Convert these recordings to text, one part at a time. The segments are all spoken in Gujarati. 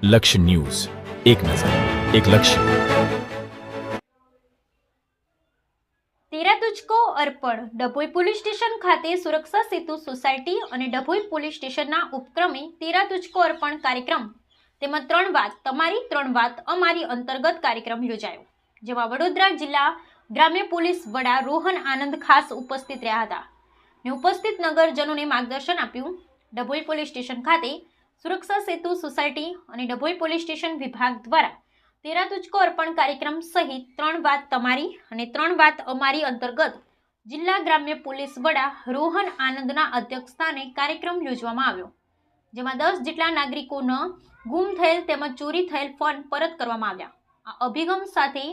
લક્ષ્ય ન્યૂઝ, એક નજર, એક લક્ષ્ય. તેરા તુજકો અર્પણ ડભોઈ પોલીસ સ્ટેશન ખાતે સુરક્ષા સેતુ સોસાયટી અને ડભોઈ પોલીસ સ્ટેશનના ઉપક્રમે તેરા તુજકો અર્પણ કાર્યક્રમ તેમજ 3 વાત તમારી 3 વાત અમારી અંતર્ગત કાર્યક્રમ યોજાયો, જેમાં વડોદરા જિલ્લા ગ્રામ્ય પોલીસ વડા રોહન આનંદ ખાસ ઉપસ્થિત રહ્યા હતા ને ઉપસ્થિત નગરજનોને માર્ગદર્શન આપ્યું. ડભોઈ પોલીસ સ્ટેશન ખાતે સુરક્ષા સેતુ સોસાયટી અને ડભોઈ પોલીસ સ્ટેશન વિભાગ દ્વારા તેરા તુજકો અર્પણ કાર્યક્રમ સહિત 3 વાત તમારી અને 3 વાત અમારી અંતર્ગત જિલ્લા ગ્રામ્ય પોલીસ વડા રોહન આનંદના અધ્યક્ષસ્થાને કાર્યક્રમ યોજવામાં આવ્યો, જેમાં 10 જેટલા નાગરિકોનો ગુમ થયેલ તેમજ ચોરી થયેલ ફોન પરત કરવામાં આવ્યા. આ અભિગમ સાથે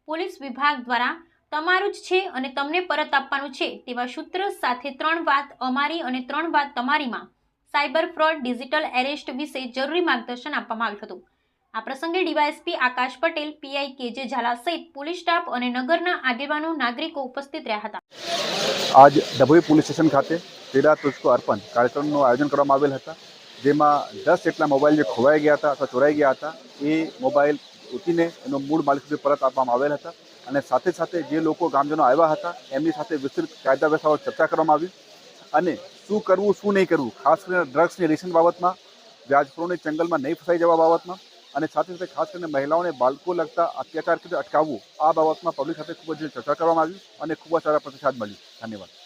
પોલીસ વિભાગ દ્વારા તમારું જ છે અને તમને પરત આપવાનું છે તેવા સૂત્ર સાથે 3 વાત અમારી અને 3 વાત તમારીમાં સાયબર ફ્રોડ, ડિજિટલ એરેસ્ટ વિશે જરૂરી માર્ગદર્શન આપવામાં આવ્યું હતું. આ પ્રસંગે ડીવાયએસપી આકાશ પટેલ, પીઆઈ કેજે ઝાલા સહિત પોલીસ સ્ટાફ અને નગરના આગેવાનો નાગરિકો ઉપસ્થિત રહ્યા હતા. આજ ડભોઈ પોલીસ સ્ટેશન ખાતે તેરા તુજકો અર્પણ કાર્યક્રમનું આયોજન કરવામાં આવેલ હતા, જેમાં 10 જેટલા મોબાઈલ જે ખોવાઈ ગયા હતા અથવા ચોરાઈ ગયા હતા એ મોબાઈલ ઉઠીને એનો મૂળ માલિક સુધી પરત આપવામાં આવેલ હતા અને સાથે સાથે જે લોકો ગામજનો આવ્યા હતા એમની સાથે વિસ્તૃત કાયદા વ્યવસ્થાઓ ચર્ચા કરવામાં આવી અને શું કરવું શું નહીં કરવું, ખાસ કરીને ડ્રગ્સની રેશન બાબતમાં, વ્યાજખોરોની ચંગલમાં નહીં ફસાઈ જવા બાબતમાં અને સાથે સાથે ખાસ કરીને મહિલાઓને બાળકો લગતા અત્યાચાર અટકાવવું, આ બાબતમાં પબ્લિક સાથે ખૂબ જ ચર્ચા કરવામાં આવી અને ખૂબ જ સારા પ્રતિસાદ મળ્યો. ધન્યવાદ.